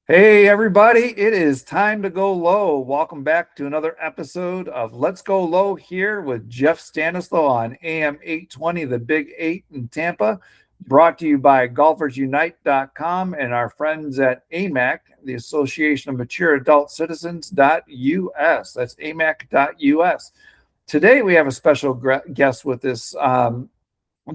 Hey, everybody, it is time to go low. Welcome back to another episode of Let's Go Low here with Jeff Stanislow on AM 820, the Big Eight in Tampa, brought to you by golfersunite.com and our friends at AMAC, the Association of Mature Adult Citizens.us. That's amac.us. Today, we have a special guest with us.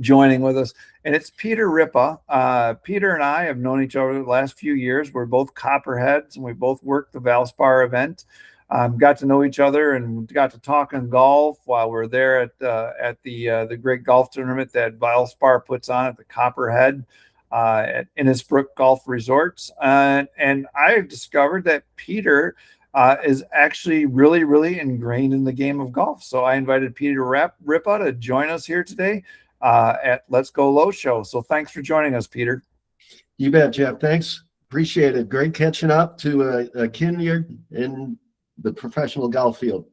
Joining with us, and it's Peter Rippa. Peter and I have known each other the last few years. We're both Copperheads, and we both worked the Valspar event. Got to know each other and got to talk on golf while we're there at the great golf tournament that Valspar puts on at the Copperhead at Innisbrook Golf Resorts. And I've discovered that Peter is actually really, really ingrained in the game of golf. So I invited Peter Rippa to join us here today at Let's Go Low Show. So thanks for joining us, Peter. You bet, Jeff. Thanks. Appreciate it. Great catching up to a kindred in the professional golf field.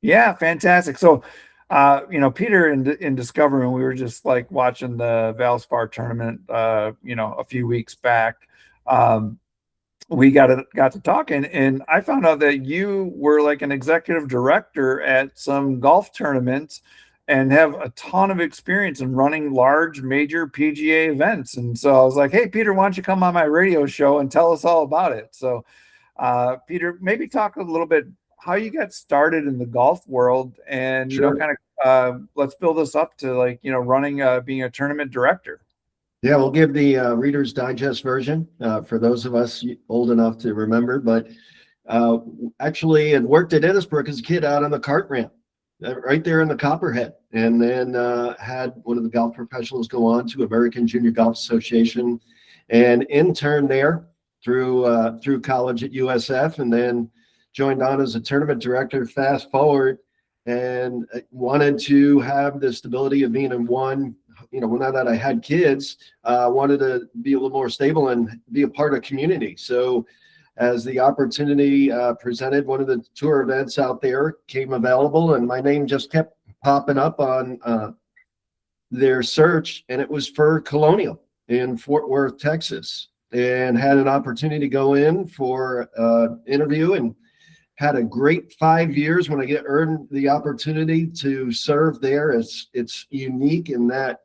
Yeah, fantastic. So, Peter in Discovery, we were just like watching the Valspar tournament, a few weeks back. We got to talking, and I found out that you were like an executive director at some golf tournaments and have a ton of experience in running large major PGA events. And so I was like, hey, Peter, why don't you come on my radio show and tell us all about it? So, Peter, maybe talk a little bit how you got started in the golf world and, Sure. Let's build this up to running, being a tournament director. Yeah, we'll give the Reader's Digest version for those of us old enough to remember. But actually, had worked at Innisbrook as a kid out on the cart ramp. Right there in the Copperhead, and then had one of the golf professionals go on to American Junior Golf Association and interned there through college at USF, and then joined on as a tournament director. Fast forward, and wanted to have the stability of being in one. Now that I had kids, wanted to be a little more stable and be a part of community. So as the opportunity presented, one of the tour events out there came available, and my name just kept popping up on their search, and it was for Colonial in Fort Worth, Texas, and had an opportunity to go in for interview, and had a great 5 years when I earned the opportunity to serve there. It's unique in that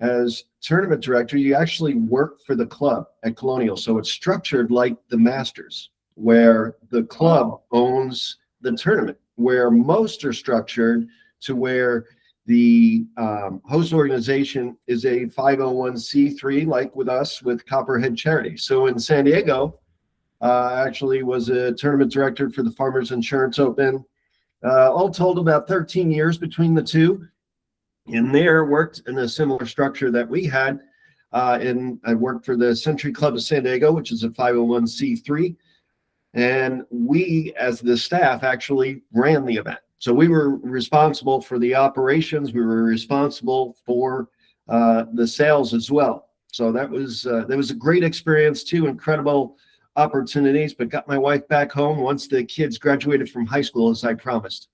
as tournament director, you actually work for the club at Colonial. So it's structured like the Masters, where the club owns the tournament, where most are structured to where the host organization is a 501c3, like with us with Copperhead Charity. So in San Diego, actually was a tournament director for the Farmers Insurance Open. All told, about 13 years between the two. And there worked in a similar structure that we had. And I worked for the Century Club of San Diego, which is a 501c3. And we, as the staff, actually ran the event. So we were responsible for the operations. We were responsible for the sales as well. So that was a great experience too. Incredible opportunities, but got my wife back home once the kids graduated from high school, as I promised.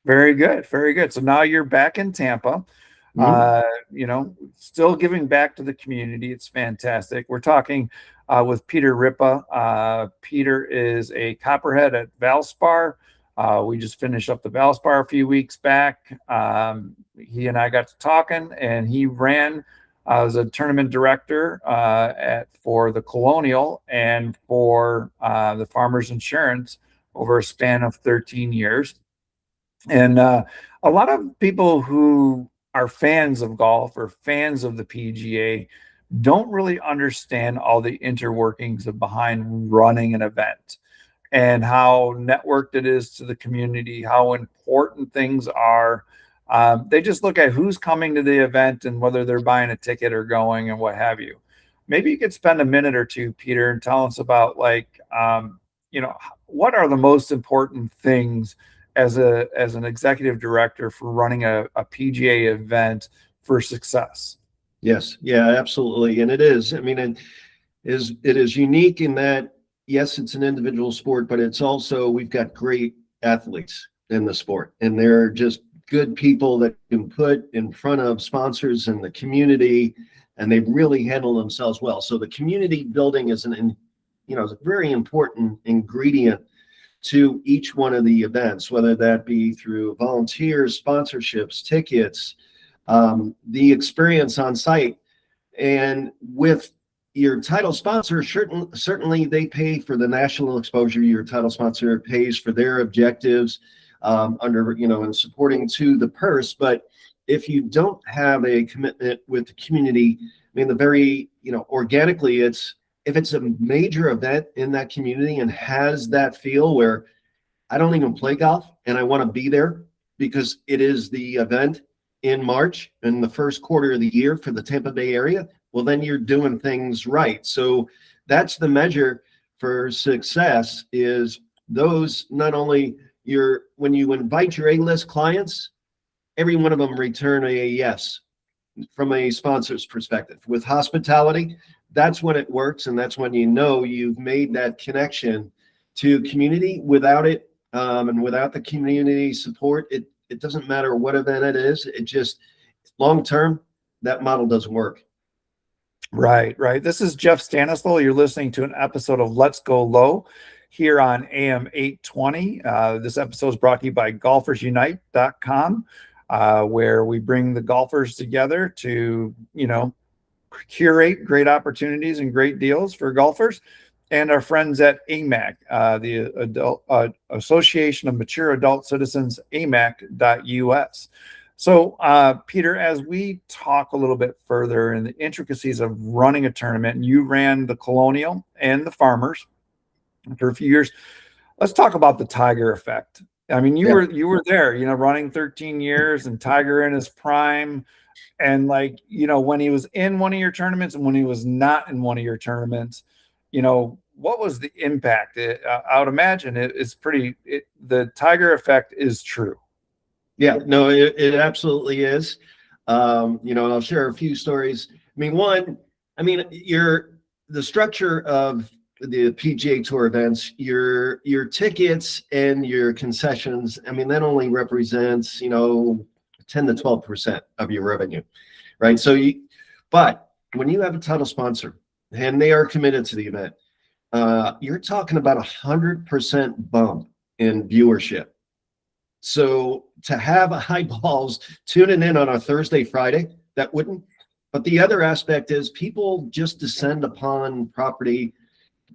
Very good. Very good. So now you're back in Tampa, still giving back to the community. It's fantastic. We're talking with Peter Rippa. Peter is a Copperhead at Valspar. We just finished up the Valspar a few weeks back. He and I got to talking, and he ran as a tournament director for the Colonial and for the Farmers Insurance over a span of 13 years. And a lot of people who are fans of golf or fans of the PGA don't really understand all the interworkings of behind running an event and how networked it is to the community, how important things are. They just look at who's coming to the event and whether they're buying a ticket or going and what have you. Maybe you could spend a minute or two, Peter, and tell us about what are the most important things as an executive director for running a PGA event for success. Yes, yeah, absolutely. And it is. I mean, it is unique in that, yes, it's an individual sport, but it's also, we've got great athletes in the sport, and they're just good people that can put in front of sponsors and the community, and they really handle themselves well. So the community building is an is a very important ingredient to each one of the events, whether that be through volunteers, sponsorships, tickets, the experience on site. And with your title sponsor, certainly they pay for the national exposure. Your title sponsor pays for their objectives under, and supporting to the purse. But if you don't have a commitment with the community, I mean, the very, organically, if it's a major event in that community and has that feel where I don't even play golf and I want to be there because it is the event in March in the first quarter of the year for the Tampa Bay area, well, then you're doing things right. So that's the measure for success, is those, not only when you invite your A-list clients, every one of them return a yes from a sponsor's perspective. With hospitality, that's when it works, and that's when you've made that connection to community. Without it, and without the community support, it doesn't matter what event it is. It just, long term, that model doesn't work. Right. This is Jeff Stanislaw. You're listening to an episode of Let's Go Low here on AM 820. This episode is brought to you by golfersunite.com, where we bring the golfers together to, curate great opportunities and great deals for golfers. And our friends at AMAC, the Association of Mature Adult Citizens, amac.us. So, Peter, as we talk a little bit further in the intricacies of running a tournament, and you ran the Colonial and the Farmers for a few years, let's talk about the Tiger effect. I mean, you were there, running 13 years, and Tiger in his prime, and when he was in one of your tournaments and when he was not in one of your tournaments, what was the impact? I would imagine the Tiger effect is true. Yeah, no, it absolutely is. I'll share a few stories. The structure of the PGA Tour events, your tickets and your concessions, that only represents, 10 to 12% of your revenue, right? But when you have a title sponsor and they are committed to the event, you're talking about 100% bump in viewership. So to have eyeballs tuning in on a Thursday, Friday, that wouldn't. But the other aspect is people just descend upon property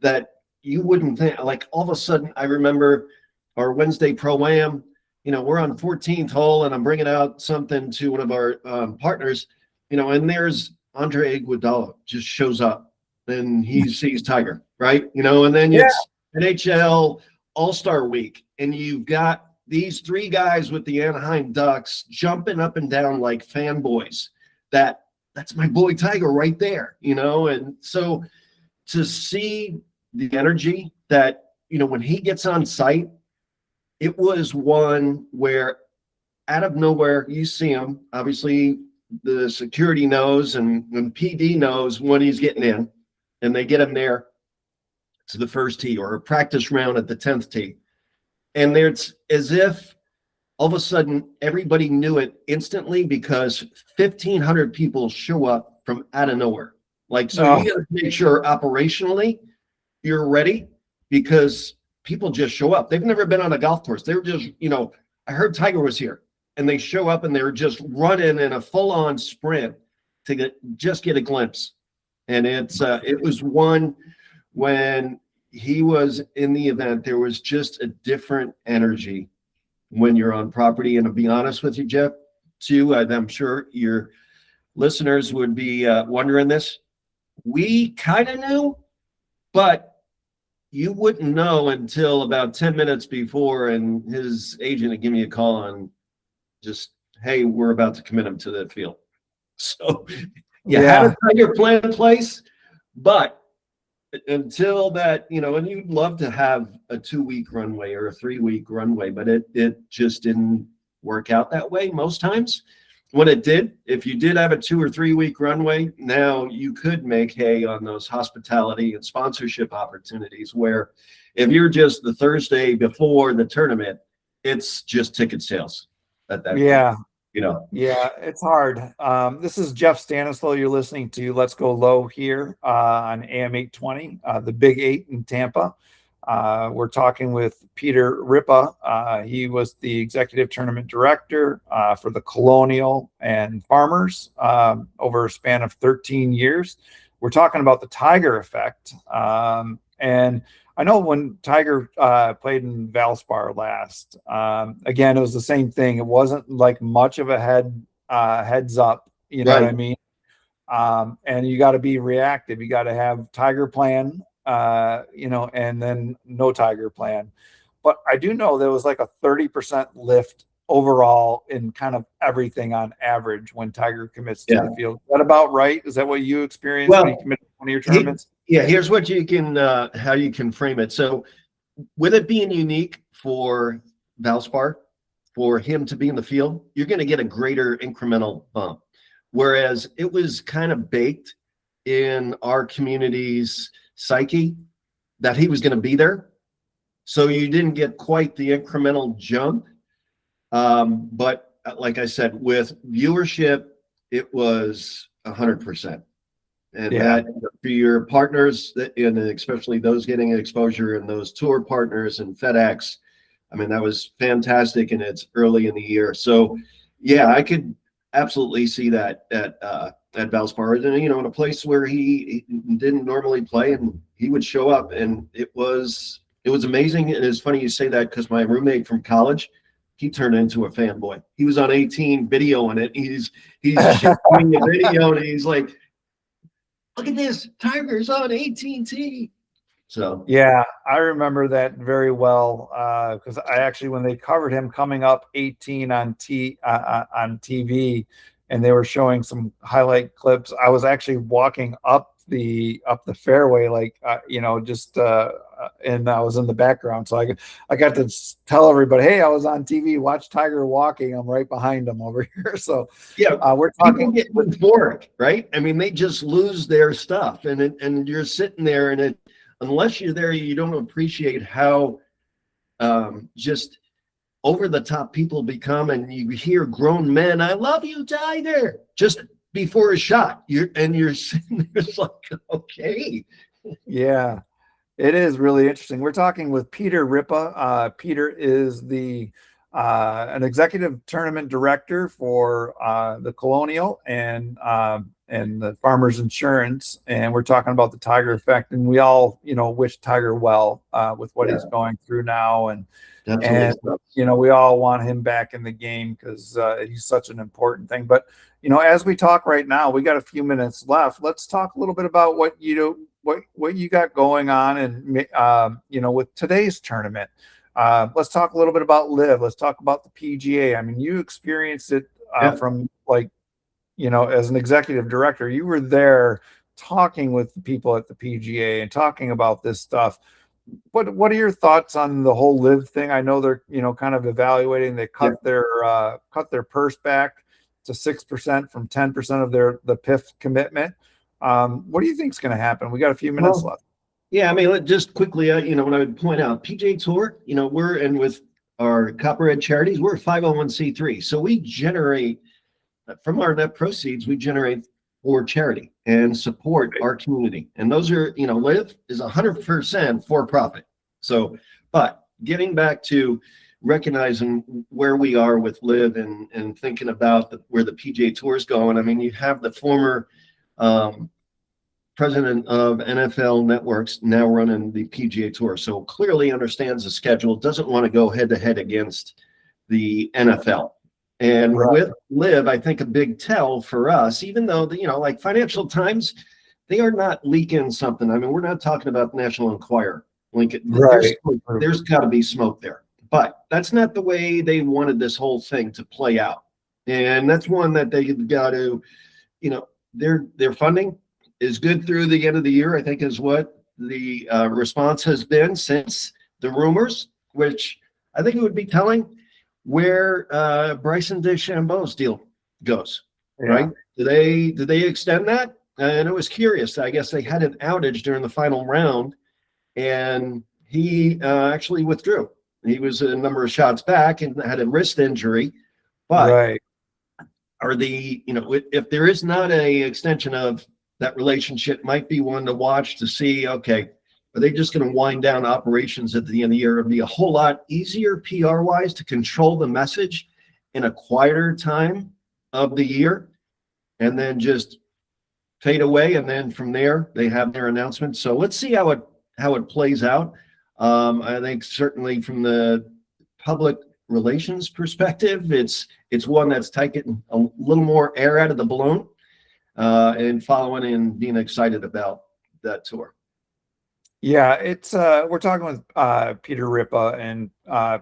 that you wouldn't think. Like all of a sudden, I remember our Wednesday Pro-Am, we're on 14th hole and I'm bringing out something to one of our partners, and there's Andre Iguodala just shows up and he sees Tiger, right? And then it's NHL All-Star Week and you've got these three guys with the Anaheim Ducks jumping up and down like fanboys. That's my boy Tiger right there, and so to see the energy that, when he gets on site, it was one where out of nowhere you see him. Obviously, the security knows and PD knows when he's getting in, and they get him there to the first tee or a practice round at the 10th tee. And it's as if all of a sudden everybody knew it instantly because 1,500 people show up from out of nowhere. You got to make sure operationally you're ready because people just show up. They've never been on a golf course. They're just, I heard Tiger was here, and they show up and they're just running in a full-on sprint to get a glimpse. And it was one when he was in the event, there was just a different energy when you're on property. And to be honest with you, Jeff, too, I'm sure your listeners would be wondering this. We kind of knew, but you wouldn't know until about 10 minutes before, and his agent would give me a call on just, hey, we're about to commit him to the field. So had a Tiger plan in place, but until that, and you'd love to have a 2-week runway or a 3-week runway, but it just didn't work out that way most times. When it did, if you did have a 2 or 3 week runway, now you could make hay on those hospitality and sponsorship opportunities, where if you're just the Thursday before the tournament, it's just ticket sales at that point. you know. Yeah, it's hard. This is Jeff Stanislaw. You're listening to Let's Go Low here on AM 820, the Big Eight in Tampa. We're talking with Peter Rippa. He was the executive tournament director for the Colonial and Farmers over a span of 13 years. We're talking about the Tiger effect. And I know when Tiger played in Valspar last, again, it was the same thing. It wasn't like much of a heads up, you know what I Right. mean? And you got to be reactive. You got to have Tiger plan, and then no Tiger plan. But I do know there was like a 30% lift overall in kind of everything on average when Tiger commits to Yeah. the field. Is that about right? Is that what you experienced when you Well, committed to one of your tournaments? here's what you can how you can frame it. So with it being unique for Valspar, for him to be in the field, you're going to get a greater incremental bump. Whereas it was kind of baked in our community's psyche that he was going to be there. So you didn't get quite the incremental jump. But like I said, with viewership, it was 100%. And that for your partners, and especially those getting exposure and those tour partners and FedEx, I mean, that was fantastic, and it's early in the year. So, yeah, I could absolutely see that at Valspar, and in a place where he didn't normally play, and he would show up, and it was amazing. And it's funny you say that because my roommate from college, he turned into a fanboy. He was on 18 videoing it. He's showing the video, and he's like, look at this, Tiger's on AT&T. So yeah, I remember that very well because I actually, when they covered him coming up 18 on TV, and they were showing some highlight clips, I was actually walking up the fairway, like and I was in the background, so I got to tell everybody, hey, I was on TV. Watch Tiger walking. I'm right behind him over here. So yeah, we're talking. People get euphoric, right? I mean, they just lose their stuff, and you're sitting there, and unless you're there, you don't appreciate how just over the top people become. And you hear grown men, "I love you, Tiger," just before a shot. You're sitting there like, okay, yeah. It is really interesting. We're talking with Peter Rippa. Peter is an executive tournament director for the Colonial and the Farmers Insurance, and we're talking about the Tiger effect. And we all, wish Tiger well with what he's going through now, and we all want him back in the game because he's such an important thing. But as we talk right now, we got a few minutes left. Let's talk a little bit about what you got going on, and with today's tournament. Let's talk a little bit about Live. Let's talk about the PGA. I mean, you experienced it from as an executive director. You were there talking with the people at the PGA and talking about this stuff. What are your thoughts on the whole Live thing? I know they're kind of evaluating. They cut their purse back to 6% from 10% of the PIF commitment. What do you think is going to happen? We got a few minutes left. Yeah, I mean, just quickly, what I would point out, PGA Tour, with our Copperhead charities, we're a 501c3. So we generate, from our net proceeds, we generate for charity and support our community. And those are, Live is 100% for profit. So, but getting back to recognizing where we are with Live and thinking about where the PGA Tour is going, I mean, you have the former president of NFL Networks now running the PGA Tour, so clearly understands the schedule, doesn't want to go head-to-head against the NFL. And with Live, I think a big tell for us, even though, like Financial Times, they are not leaking something. I mean, we're not talking about National Enquirer. Like, there's got to be smoke there. But that's not the way they wanted this whole thing to play out. And that's one that they've got to, their funding is good through the end of the year, I think, is what the response has been since the rumors, which I think it would be telling where Bryson DeChambeau's deal goes, right? Do they extend that? And it was curious. I guess they had an outage during the final round, and he actually withdrew. He was a number of shots back and had a wrist injury, but are if there is not a extension of that relationship, might be one to watch to see, okay, are they just going to wind down operations at the end of the year? It'd be a whole lot easier PR wise to control the message in a quieter time of the year and then just fade away. And then from there, they have their announcement. So let's see how it plays out. I think certainly from the public relations perspective, it's one that's taking a little more air out of the balloon and following and being excited about that tour. Yeah, it's we're talking with Peter Rippa, and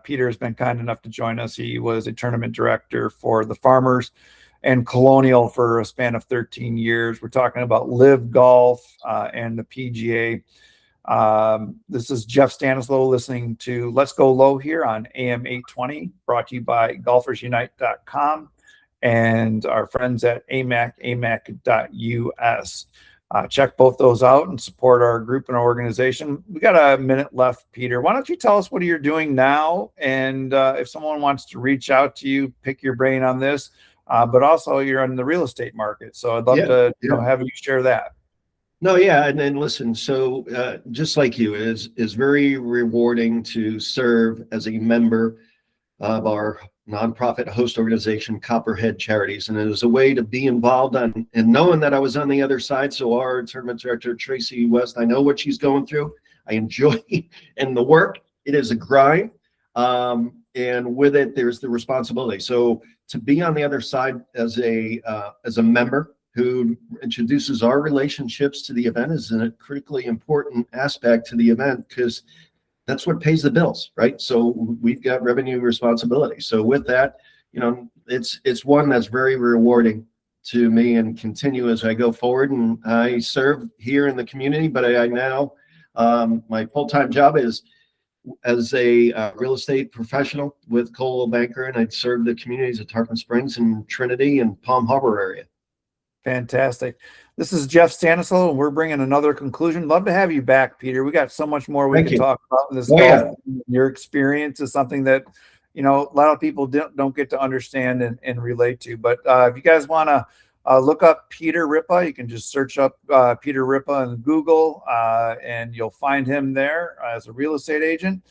Peter has been kind enough to join us. He was a tournament director for the Farmers and Colonial for a span of 13 years. We're talking about Live Golf and the PGA. This is Jeff Stanislaw listening to Let's Go Low here on AM 820, brought to you by golfersunite.com and our friends at amac.us. Check both those out and support our group and our organization. We got a minute left, Peter. Why don't you tell us what you're doing now? And if someone wants to reach out to you, pick your brain on this, but also you're in the real estate market. So I'd love to have you share that. No, yeah. And then listen, so just like you, it is very rewarding to serve as a member of our nonprofit host organization, Copperhead Charities. And it was a way to be involved and knowing that I was on the other side. So our tournament director, Tracy West, I know what she's going through. I enjoy and the work. It is a grind. And with it, there's the responsibility. So to be on the other side as a member who introduces our relationships to the event is a critically important aspect to the event, because that's what pays the bills, right? So we've got revenue responsibility. So with that, it's one that's very rewarding to me and continue as I go forward. And I serve here in the community, but I now, my full-time job is as a real estate professional with Coldwell Banker, and I serve the communities of Tarpon Springs and Trinity and Palm Harbor area. Fantastic. This is Jeff Stanislaw, and we're bringing another conclusion. Love to have you back, Peter. We got so much more we can talk about in this golf. Yeah. Your experience is something that, a lot of people don't get to understand and relate to. But if you guys want to look up Peter Rippa, you can just search up Peter Rippa in Google, and you'll find him there as a real estate agent.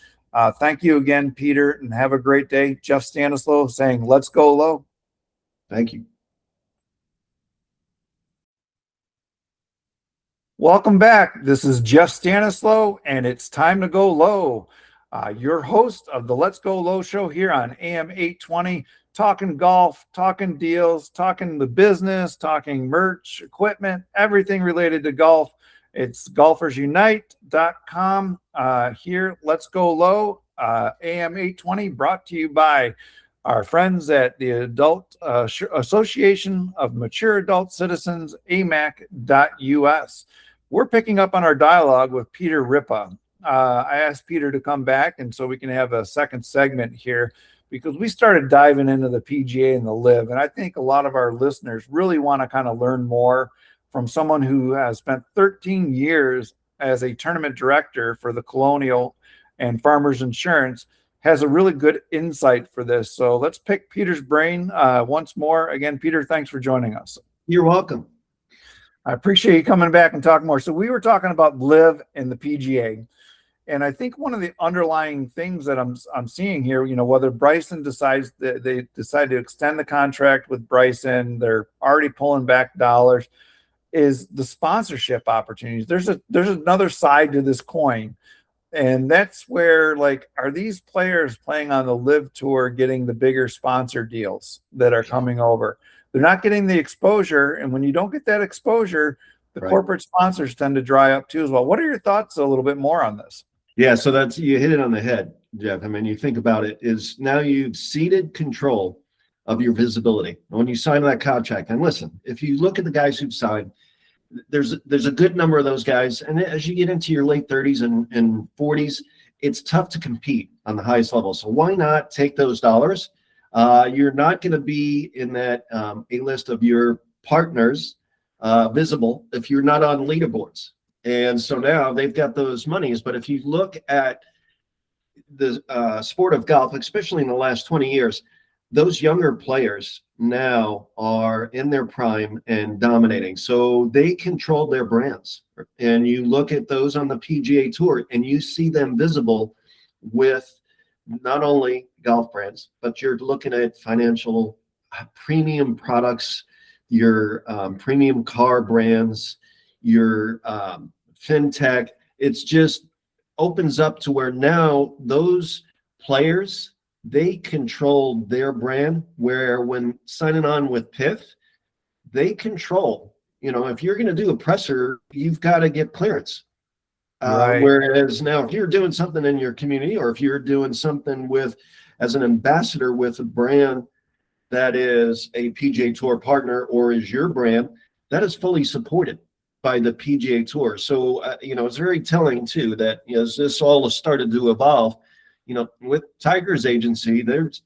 Thank you again, Peter, and have a great day. Jeff Stanislaw saying, let's go low. Thank you. Welcome back. This is Jeff Stanislaw, and it's time to go low. Your host of the Let's Go Low show here on AM 820, talking golf, talking deals, talking the business, talking merch, equipment, everything related to golf. It's golfersunite.com. Here, Let's Go Low, AM 820, brought to you by our friends at the Adult Association of Mature Adult Citizens, amac.us. We're picking up on our dialogue with Peter Rippa. I asked Peter to come back, and so we can have a second segment here, because we started diving into the PGA and the Live. And I think a lot of our listeners really want to kind of learn more from someone who has spent 13 years as a tournament director for the Colonial and Farmers Insurance, has a really good insight for this. So let's pick Peter's brain once more. Again, Peter, thanks for joining us. You're welcome. I appreciate you coming back and talking more. So we were talking about Live and the PGA. And I think one of the underlying things that I'm seeing here, whether Bryson decides that they decide to extend the contract with Bryson, they're already pulling back dollars, is the sponsorship opportunities. There's another side to this coin. And that's where, are these players playing on the Live Tour getting the bigger sponsor deals that are coming over? They're not getting the exposure. And when you don't get that exposure, the corporate sponsors tend to dry up too as well. What are your thoughts a little bit more on this? Yeah, so you hit it on the head, Jeff. I mean, you think about it, is now you've ceded control of your visibility. And when you sign that contract, and listen, if you look at the guys who've signed, there's a good number of those guys. And as you get into your late 30s and 40s, it's tough to compete on the highest level. So why not take those dollars? You're not going to be in that A-list of your partners visible if you're not on leaderboards. And so now they've got those monies. But if you look at the sport of golf, especially in the last 20 years, those younger players now are in their prime and dominating. So they control their brands. And you look at those on the PGA Tour and you see them visible with not only golf brands, but you're looking at financial premium products, your premium car brands, your fintech. It's just opens up to where now those players, they control their brand, where when signing on with PIF, they control, if you're going to do a presser, you've got to get clearance. Right. Whereas now, if you're doing something in your community, or if you're doing something as an ambassador with a brand that is a PGA Tour partner or is your brand, that is fully supported by the PGA Tour. So, it's very telling too that as this all has started to evolve, with Tiger's agency, there's,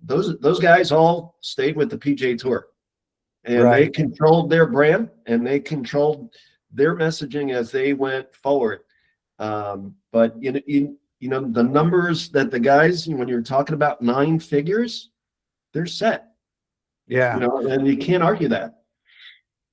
those guys all stayed with the PGA Tour, and they controlled their brand and they controlled their messaging as they went forward. But the numbers that the guys, when you're talking about 9 figures, they're set. Yeah. And you can't argue that.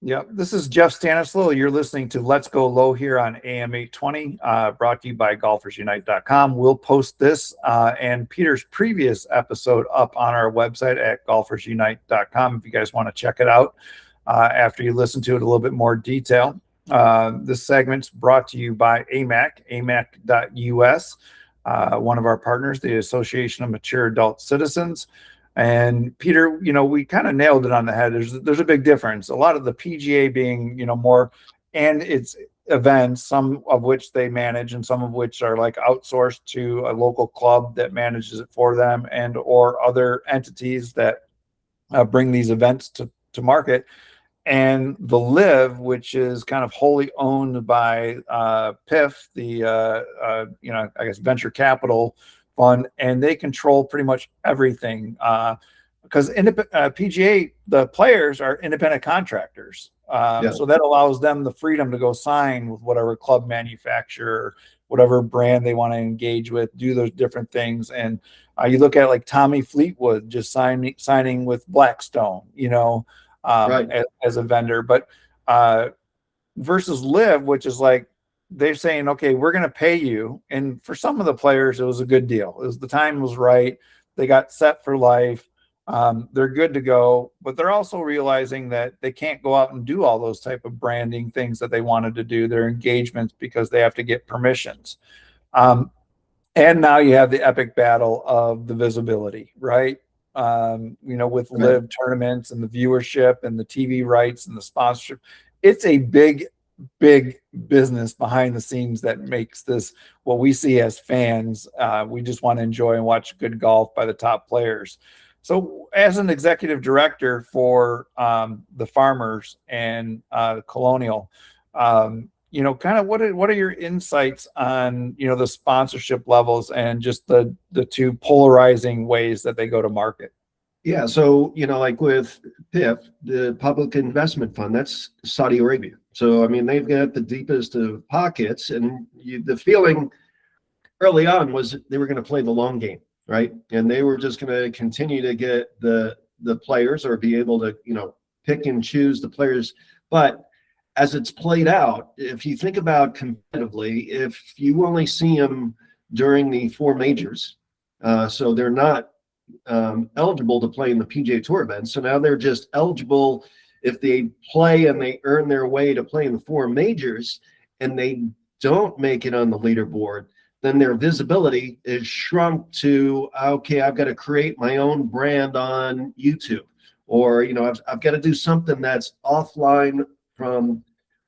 Yeah, this is Jeff Stanislaw. You're listening to Let's Go Low here on AM 820, brought to you by golfersunite.com. We'll post this and Peter's previous episode up on our website at golfersunite.com if you guys want to check it out after you listen to it a little bit more detail. This segment's brought to you by amac.us, one of our partners, the Association of Mature Adult Citizens. And Peter, we kind of nailed it on the head. There's a big difference. A lot of the PGA being, more, and its events, some of which they manage and some of which are like outsourced to a local club that manages it for them, and or other entities that bring these events to market. And the Live, which is kind of wholly owned by PIF, the I guess venture capital fund, and they control pretty much everything because PGA, the players are independent contractors. So that allows them the freedom to go sign with whatever club manufacturer, whatever brand they want to engage with, do those different things. And you look at like Tommy Fleetwood just signing with Blackstone, as a vendor, but versus Live, which is like, they're saying, okay, we're going to pay you. And for some of the players, it was a good deal. The time was right. They got set for life. They're good to go, but they're also realizing that they can't go out and do all those type of branding things that they wanted to do, their engagements, because they have to get permissions. And now you have the epic battle of the visibility, right? With Live tournaments and the viewership and the TV rights and the sponsorship. It's a big business behind the scenes that makes this what we see as fans. We just want to enjoy and watch good golf by the top players. So as an executive director for the Farmers and Colonial, kind of what are your insights on, the sponsorship levels and just the two polarizing ways that they go to market? Yeah. So, like with PIF, the Public Investment Fund, that's Saudi Arabia. So, they've got the deepest of pockets, and the feeling early on was they were going to play the long game, right? And they were just going to continue to get the players, or be able to, pick and choose the players. But as it's played out, if you think about competitively, if you only see them during the 4 majors, so they're not eligible to play in the PGA Tour event. So now they're just eligible if they play and they earn their way to play in the 4 majors, and they don't make it on the leaderboard, then their visibility is shrunk to, okay, I've got to create my own brand on YouTube, or, I've got to do something that's offline from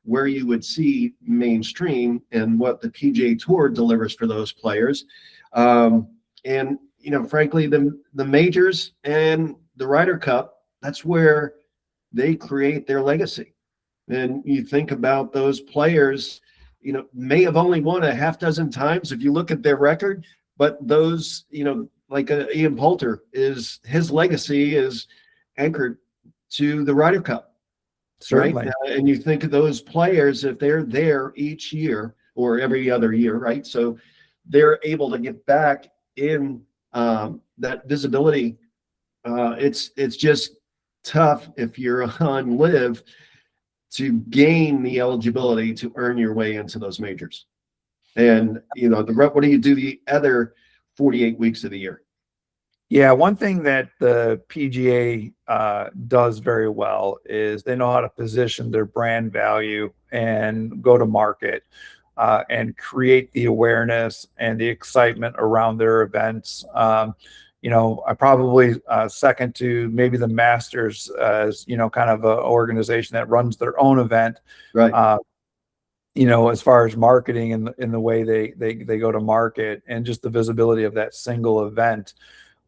where you would see mainstream and what the PGA Tour delivers for those players. And frankly, the majors and the Ryder Cup, that's where they create their legacy. And you think about those players, may have only won a half dozen times if you look at their record, but those, like Ian Poulter, his legacy is anchored to the Ryder Cup. Certainly. Right? And you think of those players, if they're there each year or every other year, right? So they're able to get back in that visibility It's just tough if you're on live to gain the eligibility to earn your way into those majors. And what do you do the other 48 weeks of the year? Yeah, one thing that the PGA does very well is they know how to position their brand value and go to market and create the awareness and the excitement around their events. I probably second to maybe the Masters as, kind of an organization that runs their own event. Right. As far as marketing and in the way they go to market and just the visibility of that single event.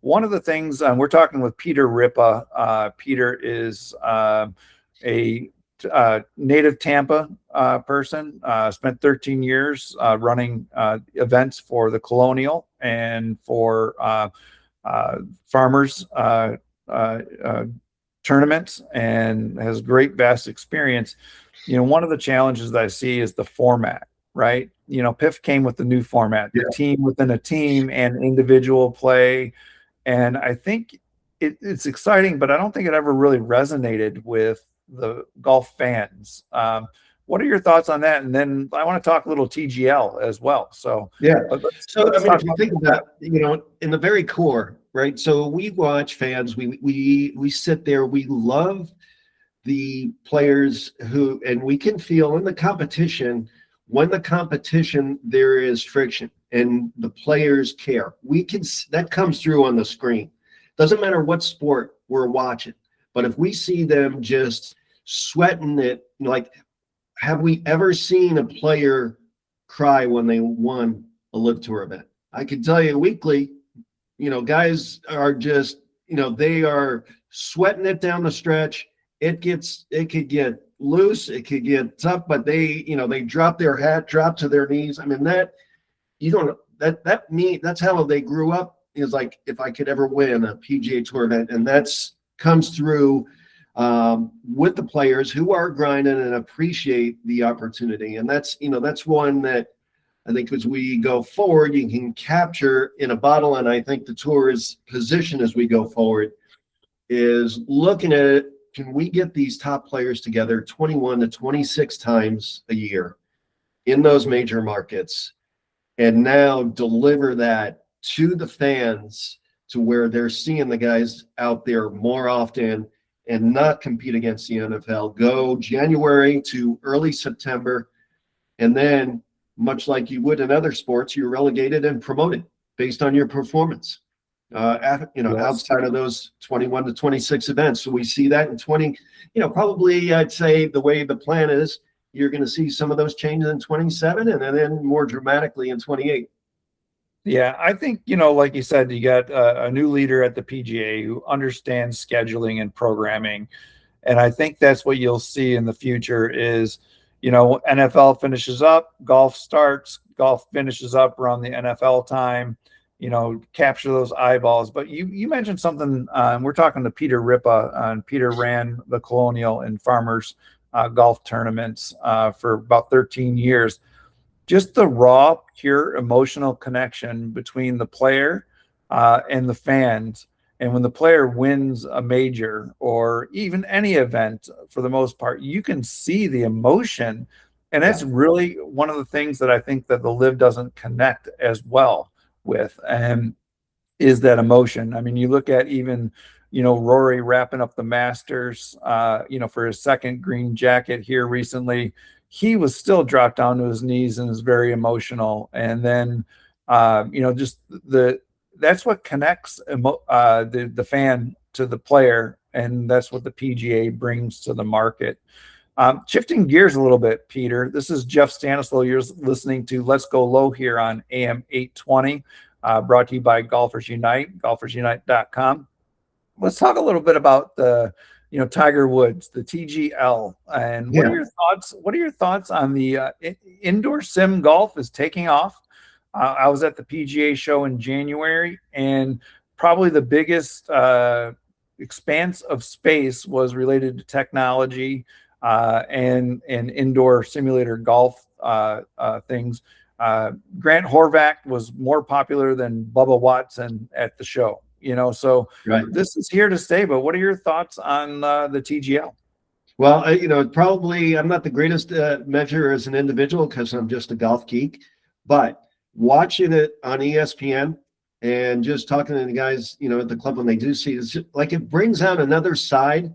One of the things we're talking with Peter Rippa. Peter is a native Tampa person, spent 13 years running events for the Colonial and for farmers tournaments, and has great vast experience. One of the challenges that I see is the format, right? PIF came with the new format, the team within a team and individual play. And I think it's exciting, but I don't think it ever really resonated with the golf fans. What are your thoughts on that? And then I want to talk a little TGL as well. So if you think about, in the very core, right? So we watch fans, we sit there, we love the players and we can feel in the competition, when the competition, there is friction and the players care. That comes through on the screen. Doesn't matter what sport we're watching, but if we see them just sweating it, like, have we ever seen a player cry when they won a Live Tour event? I can tell you weekly, guys are just, they are sweating it down the stretch. It could get loose, it could get tough, but they drop their hat, drop to their knees. I mean, that's how they grew up, is like, if I could ever win a PGA Tour event. And comes through with the players who are grinding and appreciate the opportunity. And that's one that I think as we go forward, you can capture in a bottle. And I think the tour's position as we go forward is looking at it. Can we get these top players together 21 to 26 times a year in those major markets, and now deliver that to the fans to where they're seeing the guys out there more often and not compete against the NFL? Go January to early September, and then, much like you would in other sports, you're relegated and promoted based on your performance. Outside of those 21 to 26 events. So we see that in 20, probably I'd say the way the plan is, you're going to see some of those changes in 27 and then more dramatically in 28. Yeah, I think, like you said, you got a new leader at the PGA who understands scheduling and programming. And I think that's what you'll see in the future is, NFL finishes up, golf starts, golf finishes up around the NFL time. Capture those eyeballs. But you mentioned something. We're talking to Peter Rippa, and Peter ran the Colonial and Farmers golf tournaments for about 13 years. Just the raw, pure emotional connection between the player and the fans. And when the player wins a major or even any event, for the most part, you can see the emotion. And that's really one of the things that I think that the Live doesn't connect as well with, and is that emotion. I mean, you look at even, Rory wrapping up the Masters, for his second green jacket here recently, he was still dropped down to his knees and is very emotional. And then, that's what connects the fan to the player. And that's what the PGA brings to the market. Shifting gears a little bit, Peter, this is Jeff Stanislaw. You're listening to Let's Go Low here on AM 820, brought to you by Golfers Unite, golfersunite.com. Let's talk a little bit about the, Tiger Woods, the TGL, and what are your thoughts? What are your thoughts on the indoor sim golf is taking off? I was at the PGA show in January, and probably the biggest expanse of space was related to technology and indoor simulator golf things. Grant Horvath was more popular than Bubba Watson at the show. So Right. this is here to stay. But what are your thoughts on the TGL? Well, probably I'm not the greatest measure as an individual because I'm just a golf geek, but watching it on ESPN and just talking to the guys, at the club when they do see it's like it brings out another side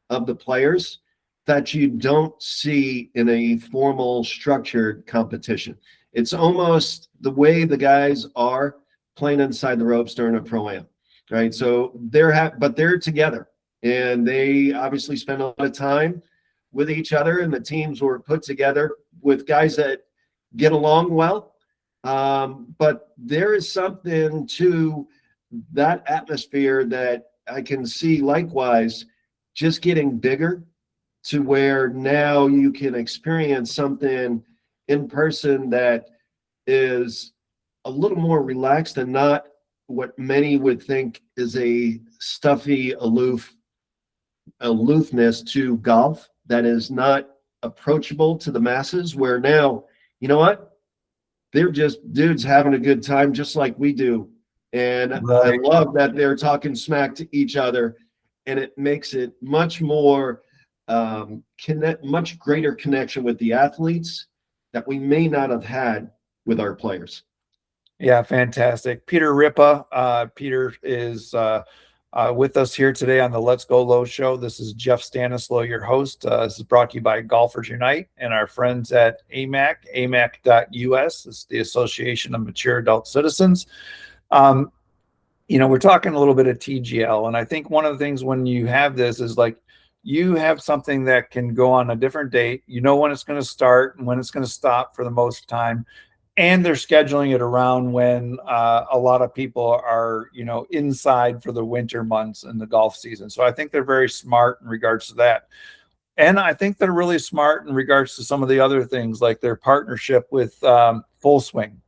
of the players that you don't see in a formal structured competition. It's almost the way the guys are playing inside the ropes during a pro-am, right? So but they're together and they obviously spend a lot of time with each other, and the teams were put together with guys that get along well. But there is something to that atmosphere that I can see likewise just getting bigger to where now you can experience something in person that is a little more relaxed and not what many would think is a stuffy aloofness to golf that is not approachable to the masses, where now, you know what? They're just dudes having a good time just like we do. And I love that they're talking smack to each other, and it makes it much more much greater connection with the athletes that we may not have had with our players. Yeah, fantastic. Peter Rippa. Peter is with us here today on the Let's Go Low show. This is Jeff Stanislaw, your host. This is brought to you by Golfers Unite and our friends at amac.us. It's the Association of Mature Adult Citizens. We're talking a little bit of TGL, and I think one of the things when you have this is like you have something that can go on a different date. You know when it's going to start and when it's going to stop for the most time. And they're scheduling it around when a lot of people are, inside for the winter months in the golf season. So I think they're very smart in regards to that. And I think they're really smart in regards to some of the other things, like their partnership with Full Swing.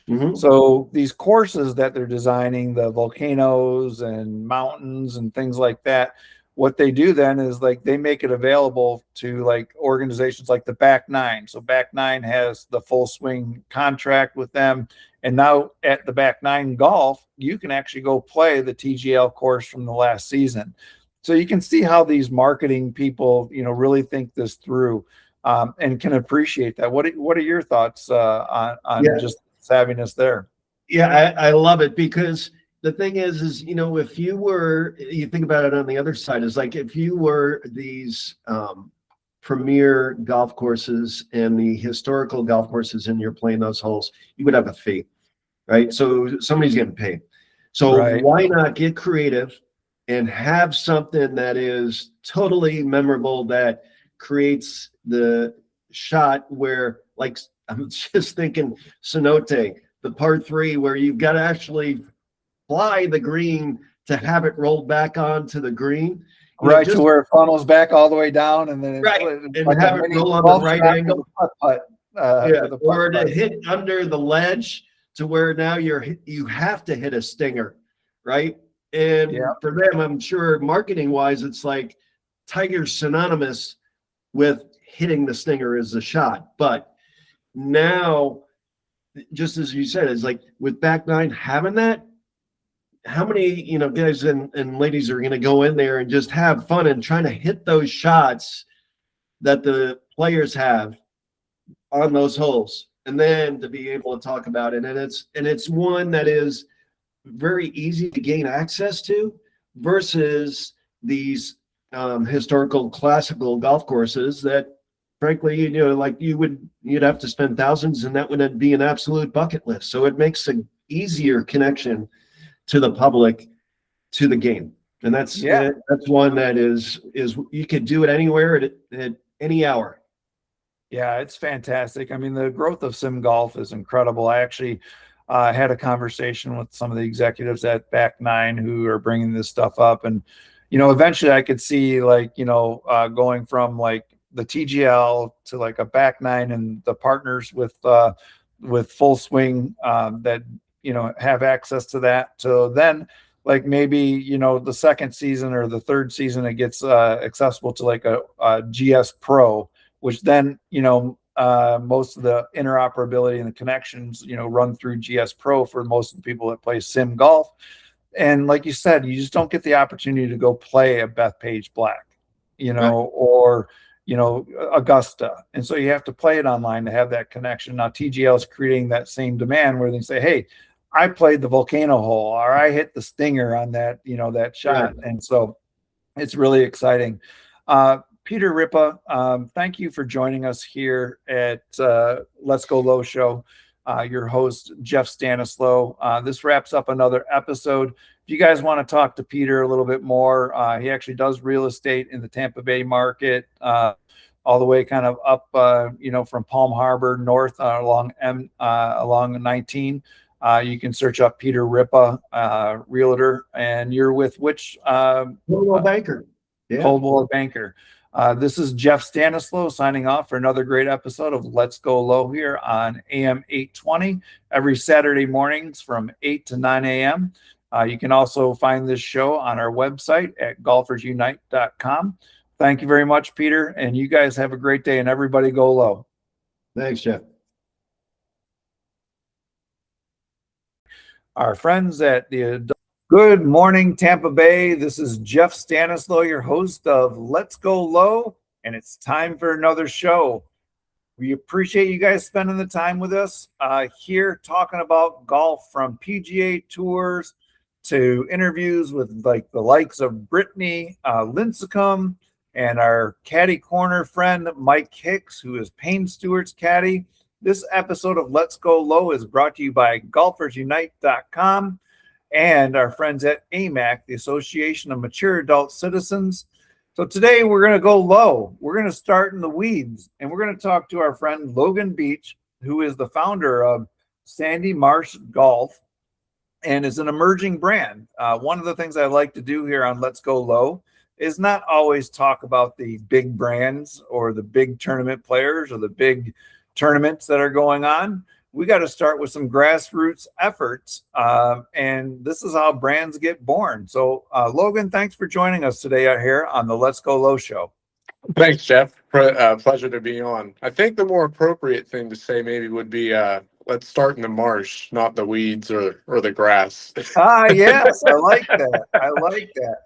Mm-hmm. So these courses that they're designing, the volcanoes and mountains and things like that, what they do then is like they make it available to like organizations like the Back Nine. So Back Nine has the Full Swing contract with them. And now at the Back Nine Golf, you can actually go play the TGL course from the last season. So you can see how these marketing people, really think this through and can appreciate that. What are your thoughts on just savviness there? Yeah, I love it because the thing is, if you think about it on the other side, is like if you were these premier golf courses and the historical golf courses and you're playing those holes, you would have a fee, right? So somebody's getting paid. So why not get creative and have something that is totally memorable that creates the shot where, like, I'm just thinking Cenote, the par 3, where you've got to actually fly the green to have it rolled back onto the green, right, to where it funnels back all the way down, and then and like have it roll on the right angle, or to hit under the ledge to where now you have to hit a stinger, right? And for them, I'm sure marketing wise, it's like Tiger's synonymous with hitting the stinger as a shot, but now, just as you said, it's like with Back Nine having that. How many, guys and ladies are going to go in there and just have fun and trying to hit those shots that the players have on those holes, and then to be able to talk about it. And it's one that is very easy to gain access to versus these historical classical golf courses that, frankly, you'd have to spend thousands, and that would be an absolute bucket list. So it makes an easier connection to the public, to the game. And that's one that is you could do it anywhere at any hour. Yeah, it's fantastic. I mean, the growth of sim golf is incredible. I actually had a conversation with some of the executives at Back Nine who are bringing this stuff up. And, eventually I could see going from like the TGL to like a Back Nine and the partners with Full Swing that, have access to that. So then like maybe, the second season or the third season, it gets accessible to like a GS Pro, which then, most of the interoperability and the connections, run through GS Pro for most of the people that play sim golf. And like you said, you just don't get the opportunity to go play at Bethpage Black, or Augusta. And so you have to play it online to have that connection. Now TGL is creating that same demand where they say, hey, I played the volcano hole, or I hit the stinger on that, that shot. Right. And so it's really exciting. Peter Rippa, thank you for joining us here at Let's Go Low Show. Your host, Jeff Stanislaw. This wraps up another episode. If you guys want to talk to Peter a little bit more, he actually does real estate in the Tampa Bay market, all the way kind of up, from Palm Harbor north along 19. You can search up Peter Rippa, realtor, and you're with which Coldwell Banker. Yeah. Coldwell Banker. This is Jeff Stanislaw signing off for another great episode of Let's Go Low here on AM 820 every Saturday mornings from 8 to 9 a.m. You can also find this show on our website at golfersunite.com. Thank you very much, Peter, and you guys have a great day, and everybody go low. Thanks, Jeff. Our friends at the Good morning, Tampa Bay. This is Jeff Stanislaw, your host of Let's Go Low, and it's time for another show. We appreciate you guys spending the time with us here talking about golf, from PGA tours to interviews with the likes of Brittany Lincecum and our caddy corner friend Mike Hicks, who is Payne Stewart's caddy. This episode of Let's Go Low is brought to you by golfersunite.com and our friends at AMAC, the Association of Mature Adult Citizens. So today we're going to go low. We're going to start in the weeds, and we're going to talk to our friend Logan Beach, who is the founder of Sandy Marsh Golf and is an emerging brand. One of the things I like to do here on Let's Go Low is not always talk about the big brands or the big tournament players or the big tournaments that are going on. We got to start with some grassroots efforts, and this is how brands get born. So, Logan, thanks for joining us today out here on the Let's Go Low Show. Thanks, Jeff. Pleasure to be on. I think the more appropriate thing to say maybe would be, let's start in the marsh, not the weeds or the grass. Yes, I like that. I like that.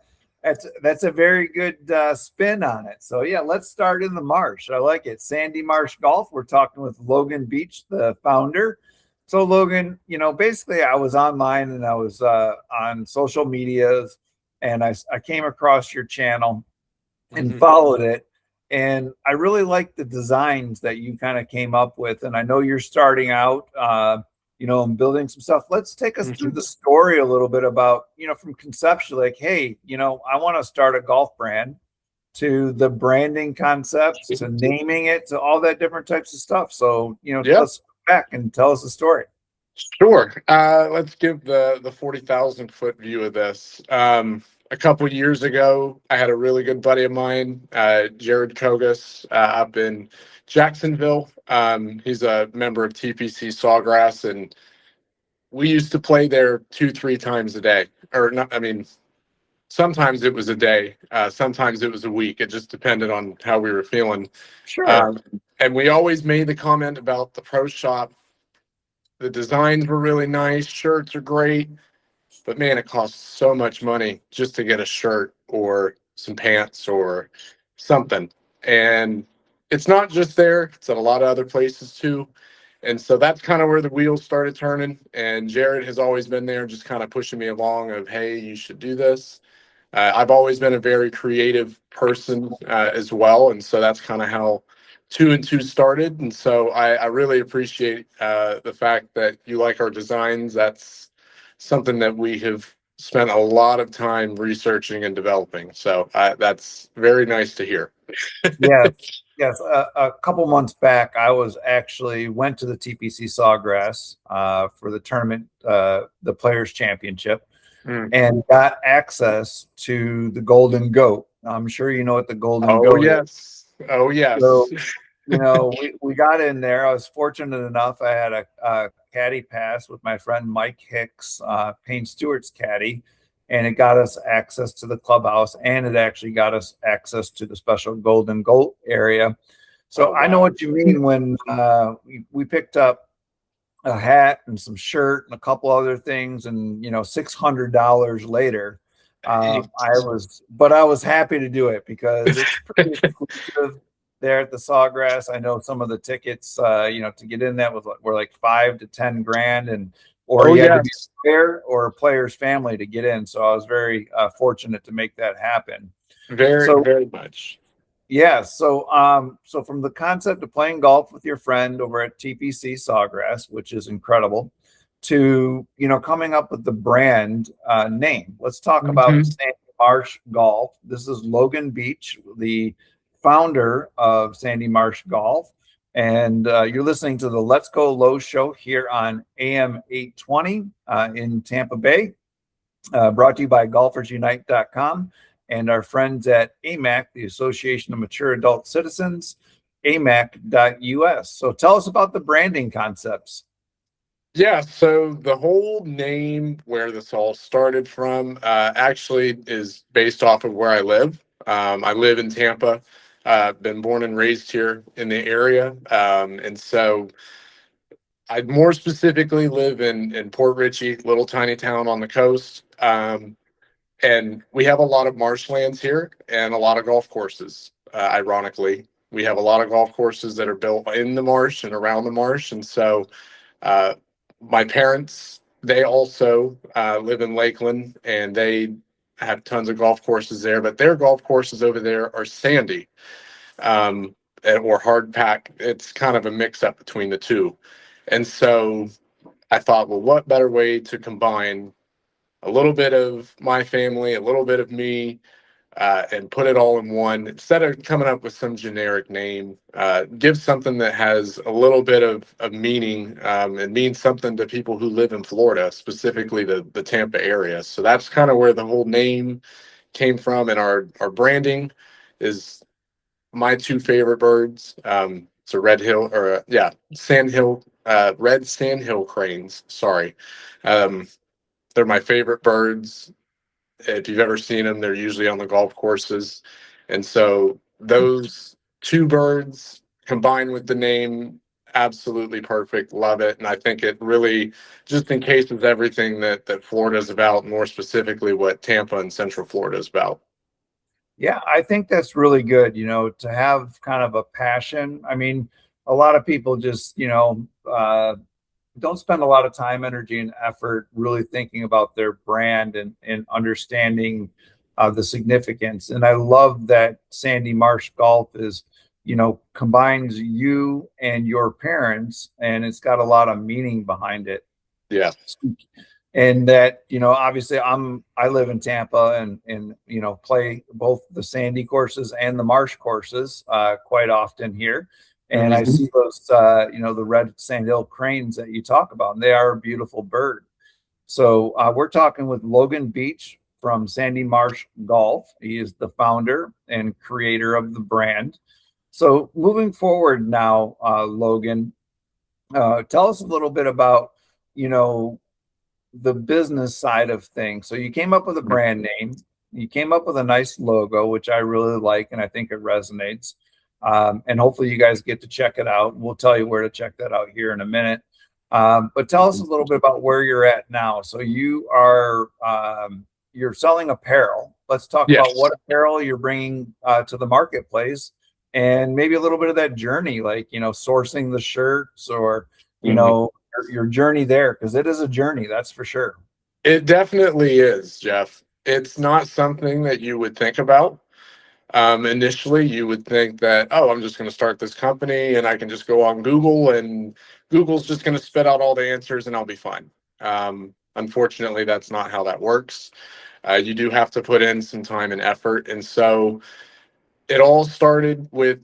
That's a very good spin on it. So yeah, let's start in the marsh. I like it. Sandy Marsh Golf. We're talking with Logan Beach, the founder. So Logan, basically I was online and I was on social medias, and I came across your channel and followed it. And I really like the designs that you kind of came up with. And I know you're starting out, and building some stuff. Let's take us through the story a little bit about, from conceptually, like, hey, I want to start a golf brand, to the branding concepts, to naming it, to all that different types of stuff. So, let's go back and tell us the story. Sure. Let's give the 40,000 foot view of this. A couple of years ago, I had a really good buddy of mine, Jared Kogas, up in Jacksonville. He's a member of TPC Sawgrass, and we used to play there 2-3 times a day. Or not, sometimes it was a day, sometimes it was a week. It just depended on how we were feeling. Sure. And we always made the comment about the pro shop. The designs were really nice, shirts are great, but man, it costs so much money just to get a shirt or some pants or something. And it's not just there, it's at a lot of other places too. And so that's kind of where the wheels started turning. And Jared has always been there, just kind of pushing me along of, hey, you should do this. I've always been a very creative person as well. And so that's kind of how 2 and 2 started. And so I really appreciate the fact that you like our designs. That's something that we have spent a lot of time researching and developing. So that's very nice to hear. Yes. A couple months back, I went to the TPC Sawgrass for the tournament, the Players Championship, and got access to the Golden Goat. I'm sure you know what the Golden Goat is. Oh, yes. So, we got in there. I was fortunate enough. I had a caddy pass with my friend Mike Hicks, Payne Stewart's caddy, and it got us access to the clubhouse, and it actually got us access to the special Golden Goat area. So I know what you mean when we picked up a hat and some shirt and a couple other things, and $600 later, I was happy to do it because it's pretty exclusive there at the Sawgrass. I know some of the tickets, to get in that were like 5 to 10 grand, or you had to be a player or a player's family to get in. So I was very fortunate to make that happen. Very much. Yeah. So from the concept of playing golf with your friend over at TPC Sawgrass, which is incredible, to, coming up with the brand name. Let's talk about Sandy Marsh Golf. This is Logan Beach, the founder of Sandy Marsh Golf. And you're listening to the Let's Go Low show here on AM 820 in Tampa Bay, brought to you by golfersunite.com. And our friends at AMAC, the Association of Mature Adult Citizens, amac.us. So tell us about the branding concepts. Yeah, so the whole name, where this all started from, actually is based off of where I live. I live in Tampa, been born and raised here in the area. And so I more specifically live in Port Richey, little tiny town on the coast. And we have a lot of marshlands here and a lot of golf courses. Ironically, we have a lot of golf courses that are built in the marsh and around the marsh. And so my parents, they also live in Lakeland, and they have tons of golf courses there. But their golf courses over there are sandy or hard pack. It's kind of a mix up between the two. And so I thought, well, what better way to combine a little bit of my family, a little bit of me, and put it all in one, instead of coming up with some generic name. Give something that has a little bit of meaning, and means something to people who live in Florida, specifically the Tampa area. So that's kind of where the whole name came from. And our branding is my two favorite birds. It's a red sandhill cranes. Sorry. They're my favorite birds. If you've ever seen them, they're usually on the golf courses. And so those two birds combined with the name, absolutely perfect. Love it. And I think it really just encases everything that Florida is about, more specifically what Tampa and Central Florida is about. Yeah, I think that's really good, to have kind of a passion. I mean, a lot of people just, don't spend a lot of time, energy, and effort really thinking about their brand and understanding the significance. And I love that Sandy Marsh Golf is, combines you and your parents, and it's got a lot of meaning behind it. Yeah. And that, obviously I live in Tampa and play both the Sandy courses and the Marsh courses quite often here. And I see those, the red sandhill cranes that you talk about, and they are a beautiful bird. So we're talking with Logan Beach from Sandy Marsh Golf. He is the founder and creator of the brand. So moving forward now, Logan, tell us a little bit about, the business side of things. So you came up with a brand name, you came up with a nice logo, which I really like, and I think it resonates. And hopefully you guys get to check it out. We'll tell you where to check that out here in a minute. But tell us a little bit about where you're at now. So you are, you're selling apparel. Let's talk about what apparel you're bringing to the marketplace, and maybe a little bit of that journey, like, sourcing the shirts, or, your journey there, because it is a journey, that's for sure. It definitely is, Jeff. It's not something that you would think about. Initially, you would think that, oh, I'm just going to start this company and I can just go on Google and Google's just going to spit out all the answers and I'll be fine. Unfortunately, that's not how that works. You do have to put in some time and effort. And so it all started with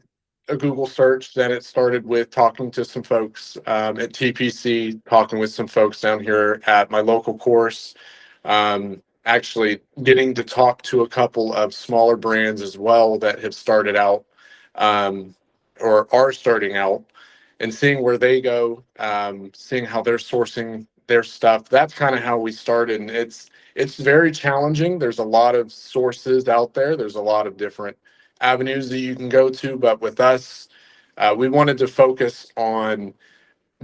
a Google search. Then it started with talking to some folks at TPC, talking with some folks down here at my local course. Actually getting to talk to a couple of smaller brands as well that have started out or are starting out, and seeing where they go, seeing how they're sourcing their stuff. That's kind of how we started. And it's very challenging. There's a lot of sources out there. There's a lot of different avenues that you can go to. But with us, we wanted to focus on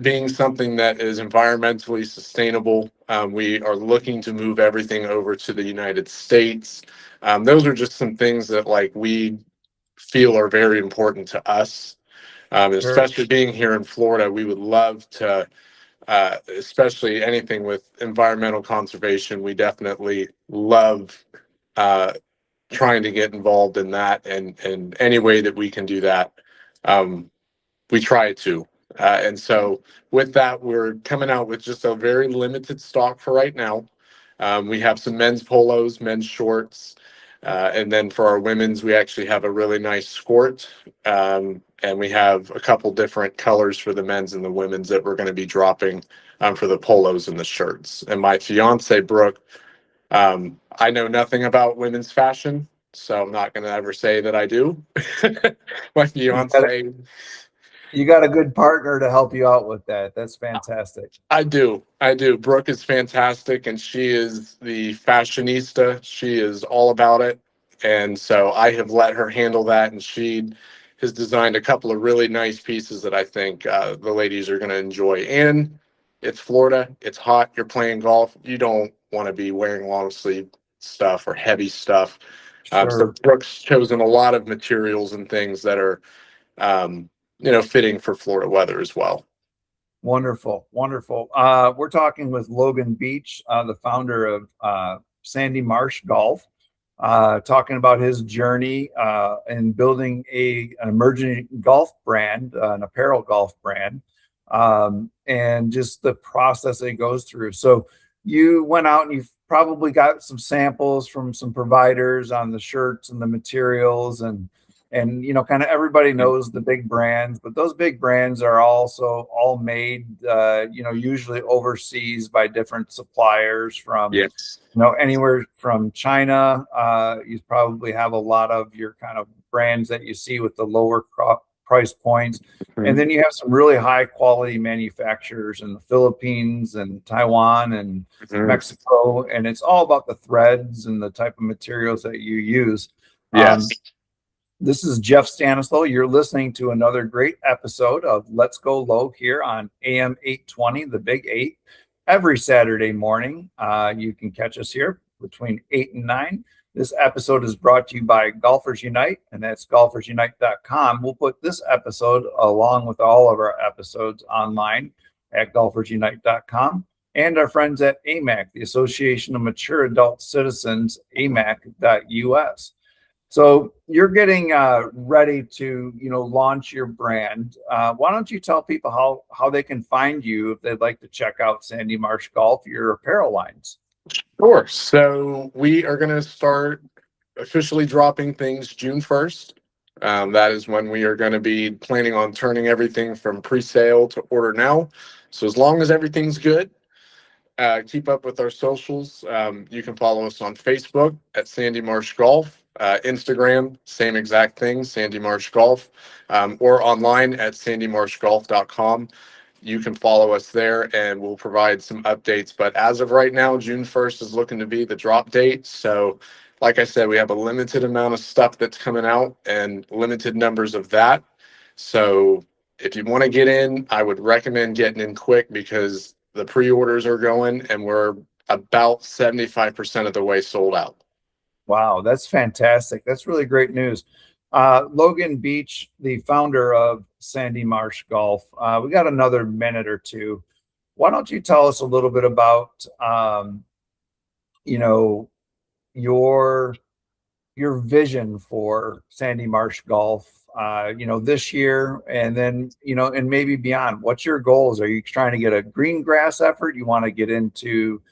being something that is environmentally sustainable. We are looking to move everything over to the United States. Those are just some things that like we feel are very important to us. Sure. Especially being here in Florida, we would love to, especially anything with environmental conservation. We definitely love trying to get involved in that, and any way that we can do that, we try to. And so with that, we're coming out with just a very limited stock for right now. We have some men's polos, men's shorts, and then for our women's, we actually have a really nice skirt. And we have a couple different colors for the men's and the women's that we're going to be dropping for the polos and the shirts. And my fiance, Brooke, I know nothing about women's fashion, so I'm not going to ever say that I do. My fiance, You got a good partner to help you out with that. That's fantastic. I do. Brooke is fantastic, and she is the fashionista. She is all about it. And so I have let her handle that, and she has designed a couple of really nice pieces that I think the ladies are going to enjoy. And it's Florida. It's hot. You're playing golf. You don't want to be wearing long sleeve stuff or heavy stuff. Sure. So Brooke's chosen a lot of materials and things that are, fitting for Florida weather as well. Wonderful. We're talking with Logan Beach, the founder of Sandy Marsh Golf, talking about his journey in building an emerging golf brand, an apparel golf brand, and just the process that he goes through. So you went out and you've probably got some samples from some providers on the shirts and the materials, and kind of everybody knows the big brands, but those big brands are also all made usually overseas by different suppliers from anywhere from China. You probably have a lot of your kind of brands that you see with the lower price points, and then you have some really high quality manufacturers in the Philippines and Taiwan and Mexico, and it's all about the threads and the type of materials that you use. This is Jeff Stanislaw. You're listening to another great episode of Let's Go Low here on AM 820, the Big 8, every Saturday morning. You can catch us here between 8 and 9. This episode is brought to you by Golfers Unite, and that's golfersunite.com. We'll put this episode along with all of our episodes online at golfersunite.com, and our friends at AMAC, the Association of Mature Adult Citizens, amac.us. So you're getting ready to, launch your brand. Why don't you tell people how they can find you if they'd like to check out Sandy Marsh Golf, your apparel lines? Sure. So we are going to start officially dropping things June 1st. That is when we are going to be planning on turning everything from pre-sale to order now. So as long as everything's good, keep up with our socials. You can follow us on Facebook at Sandy Marsh Golf. Instagram, same exact thing, Sandy Marsh Golf, or online at sandymarshgolf.com. You can follow us there and we'll provide some updates. But as of right now, June 1st is looking to be the drop date. So like I said, we have a limited amount of stuff that's coming out and limited numbers of that. So if you want to get in, I would recommend getting in quick because the pre-orders are going and we're about 75% of the way sold out. Wow, that's fantastic. That's really great news. Logan Beach, the founder of Sandy Marsh Golf. We got another minute or two. Why don't you tell us a little bit about, your vision for Sandy Marsh Golf, this year, and then, and maybe beyond. What's your goals? Are you trying to get a green grass effort? You want to get into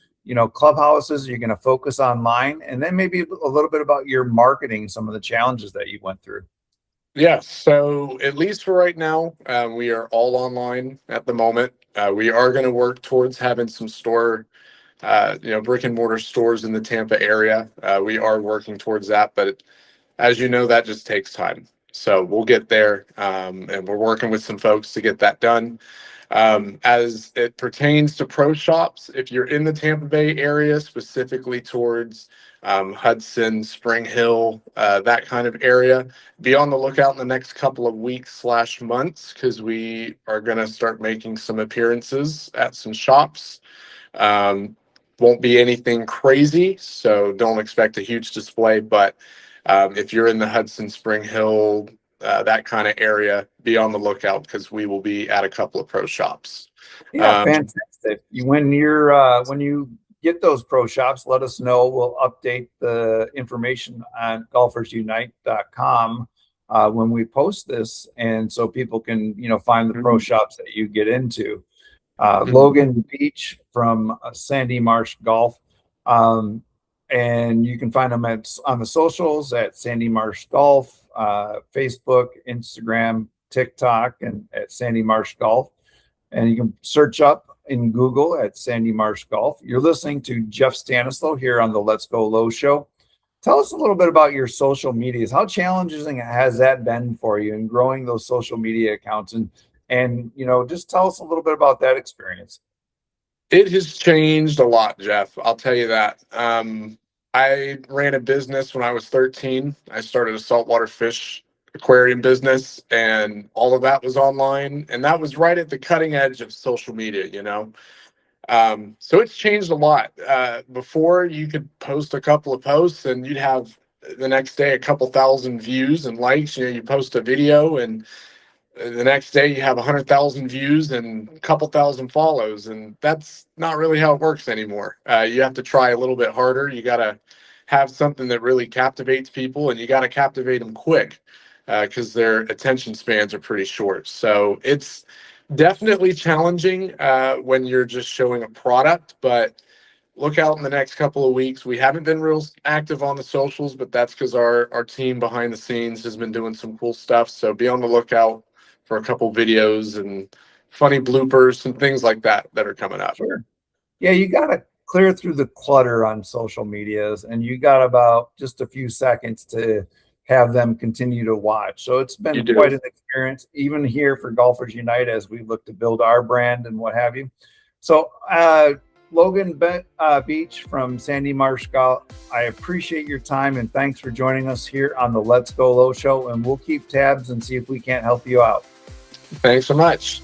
clubhouses? You're going to focus online, and then maybe a little bit about your marketing, some of the challenges that you went through. Yeah. So at least for right now, we are all online at the moment. We are going to work towards having some brick and mortar stores in the Tampa area. We are working towards that, but as you know, that just takes time. So we'll get there. And we're working with some folks to get that done. As it pertains to pro shops, if you're in the Tampa Bay area, specifically towards Hudson, Spring Hill, that kind of area, be on the lookout in the next couple of weeks/months, because we are going to start making some appearances at some shops. Won't be anything crazy, so don't expect a huge display, but if you're in the Hudson, Spring Hill, that kind of area, be on the lookout, because we will be at a couple of pro shops. Yeah, fantastic. When you get those pro shops, let us know. We'll update the information on golfersunite.com when we post this, and so people can find the pro shops that you get into. Logan Beach from Sandy Marsh Golf, and you can find them on the socials at Sandy Marsh Golf, Facebook, Instagram, TikTok, and at Sandy Marsh Golf. And you can search up in Google at Sandy Marsh Golf. You're listening to Jeff Stanislaw here on the Let's Go Low show. Tell us a little bit about your social medias. How challenging has that been for you in growing those social media accounts? And just tell us a little bit about that experience. It has changed a lot, Jeff. I'll tell you that. I ran a business when I was 13. I started a saltwater fish aquarium business, and all of that was online. And that was right at the cutting edge of social media, So it's changed a lot. Before, you could post a couple of posts and you'd have the next day a couple thousand views and likes. You post a video and the next day you have 100,000 views and a couple thousand follows, and that's not really how it works anymore. You have to try a little bit harder. You got to have something that really captivates people, and you got to captivate them quick, because their attention spans are pretty short. So it's definitely challenging when you're just showing a product, but look out in the next couple of weeks. We haven't been real active on the socials, but that's because our team behind the scenes has been doing some cool stuff. So be on the lookout for a couple videos and funny bloopers and things like that are coming up. Sure. Yeah, you got to clear through the clutter on social medias, and you got about just a few seconds to have them continue to watch. So it's been quite an experience, even here for Golfers Unite, as we look to build our brand and what have you. So Logan Beach from Sandy Marsh Golf, I appreciate your time, and thanks for joining us here on the Let's Go Low show, and we'll keep tabs and see if we can't help you out. Thanks so much.